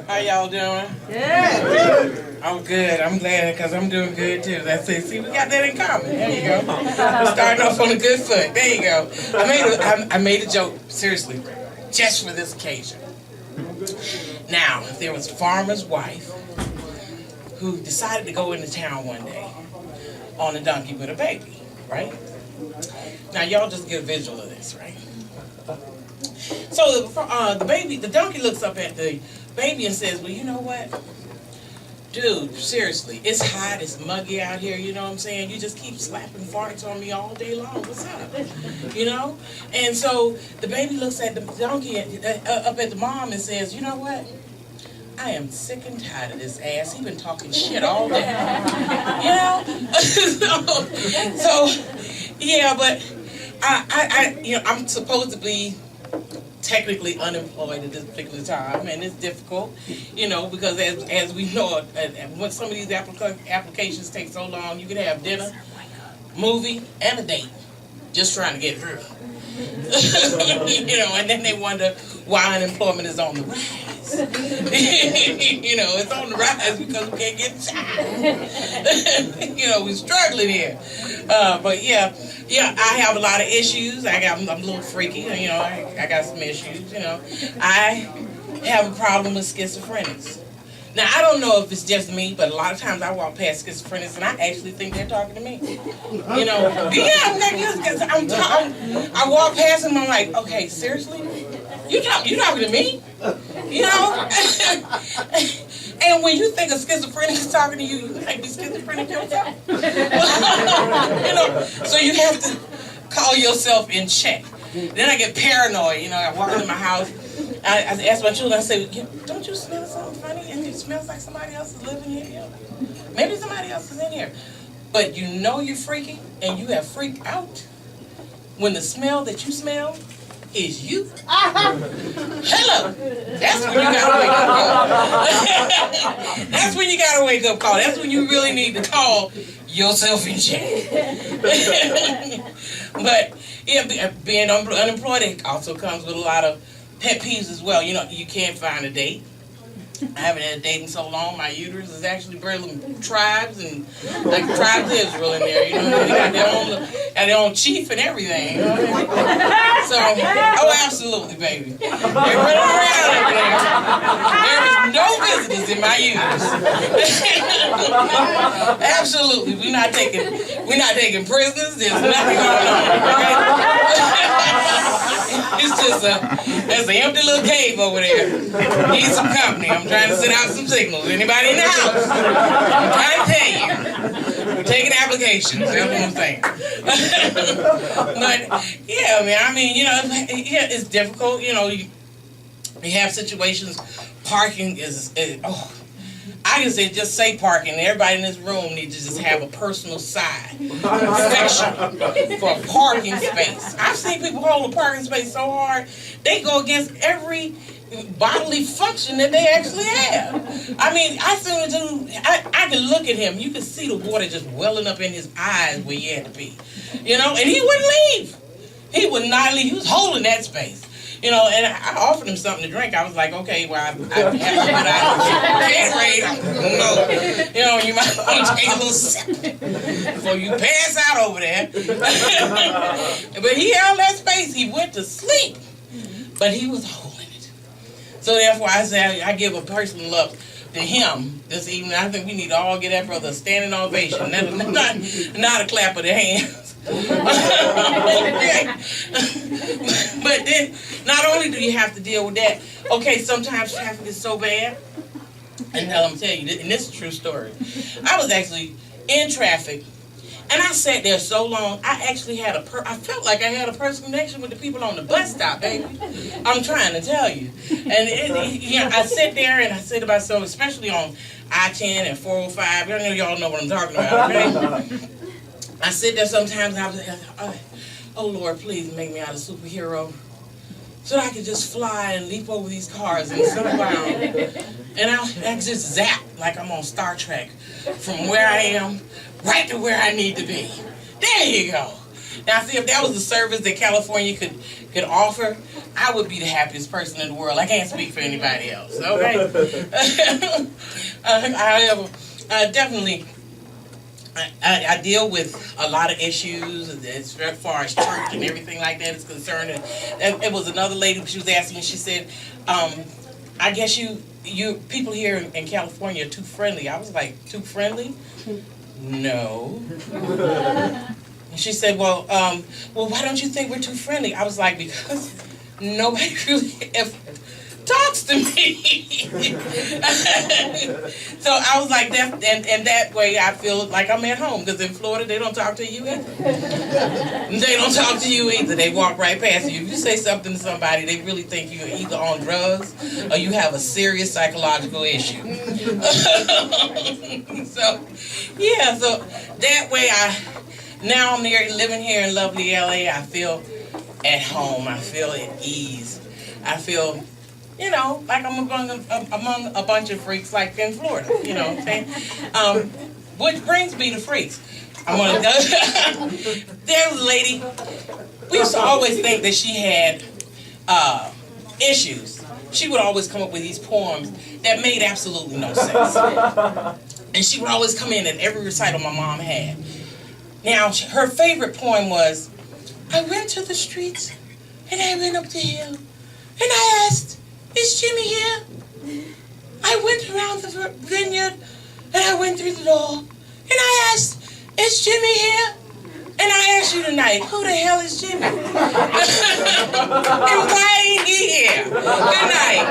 How y'all doing? Good. I'm good. I'm glad because I'm doing good too. That's it. See, we got that in common. There you go. We're starting off on a good foot. There you go. I made a joke, seriously, just for this occasion. Now, there was a farmer's wife who decided to go into town one day on a donkey with a baby, right? Now, y'all just get a visual of this, right? So the donkey looks up at the baby and says, well, you know what? Dude, seriously, it's hot, it's muggy out here, you know what I'm saying? You just keep slapping farts on me all day long. What's up? You know? And so the baby looks at the donkey up at the mom and says, you know what? I am sick and tired of this ass. He been talking shit all day. You know? so yeah, but I'm supposed to be technically unemployed at this particular time, and it's difficult, because as we know, when some of these applications take so long, you can have dinner, movie, and a date, just trying to get through. And then they wonder why unemployment is on the rise. It's on the rise because we can't get time. We're struggling here. But yeah, I have a lot of issues. I'm a little freaky. I got some issues. I have a problem with schizophrenics. Now, I don't know if it's just me, but a lot of times I walk past schizophrenics and I actually think they're talking to me. I walk past them and I'm like, okay, seriously? You talking to me? And when you think a schizophrenic is talking to you, you might be schizophrenic yourself. So you have to call yourself in check. Then I get paranoid. I walk into my house. I ask my children, I say, don't you smell something funny? And it smells like somebody else is living here. Maybe somebody else is in here. But you're freaky, and you have freaked out when the smell that you smell is you. Hello. That's when you gotta wake up call. That's when you gotta wake up call. That's when you really need to call yourself in check. But yeah, being unemployed, it also comes with a lot of pet peeves as well. You can't find a date. I haven't had a date in so long. My uterus is actually birthing tribes, and like tribes Israel in there. They got their own chief and everything. So, absolutely, baby. They're running around over there. There is no visitors in my uterus. Absolutely, we're not taking prisoners. There's nothing going on. Okay? It's just there's an empty little cave over there. Need some company. I'm trying to send out some signals. Anybody in the house? I'm trying to tell you. We're taking applications. That's what I'm saying. But yeah, it's difficult. You have situations. Parking is I can say parking. Everybody in this room needs to just have a personal side section for a parking space. I've seen people hold a parking space so hard, they go against every bodily function that they actually have. I can look at him. You can see the water just welling up in his eyes where he had to be. And he wouldn't leave. He would not leave. He was holding that space. And I offered him something to drink. I was like, okay, well, I have a Gatorade. I don't know. You might want to take a little sip before you pass out over there. But he held that space. He went to sleep. But he was holding it. So therefore, I say I give a personal love to him this evening. I think we need to all give that brother a standing ovation. Not a clap of the hands. But then, not only do you have to deal with that, sometimes traffic is so bad, and I'm telling you, and this is a true story. I was actually in traffic, and I sat there so long, I actually I felt like I had a personal connection with the people on the bus stop, baby. I'm trying to tell you. And I sit there and I say to myself, especially on I-10 and 405, I know y'all know what I'm talking about, okay? I sit there sometimes and I was like, oh Lord, please make me out a superhero so that I could just fly and leap over these cars and sit around. And I just zap like I'm on Star Trek from where I am right to where I need to be. There you go. Now, see, if that was the service that California could offer, I would be the happiest person in the world. I can't speak for anybody else, okay? However, definitely, I deal with a lot of issues as far as church and everything like that is concerned. And it was another lady, she was asking me, she said, I guess you people here in California are too friendly. I was like, too friendly? No. And she said, well, why don't you think we're too friendly? I was like, because nobody really ever talks to me. So I was like, that, and that way I feel like I'm at home, because in Florida they don't talk to you either. They don't talk to you either. They walk right past you. If you say something to somebody, they really think you're either on drugs or you have a serious psychological issue. So, yeah, so that way now I'm here, living here in lovely LA, I feel at home. I feel at ease. I feel, like I'm among a bunch of freaks like in Florida, you know what I'm saying? Which brings me to freaks. I want to go. There was a lady, we used to always think that she had issues. She would always come up with these poems that made absolutely no sense. And she would always come in at every recital my mom had. Now, her favorite poem was, I went to the streets and I went up the hill and I asked, is Jimmy here? I went around the vineyard and I went through the door and I asked, is Jimmy here? And I ask you tonight, who the hell is Jimmy? And why ain't he here? Good night.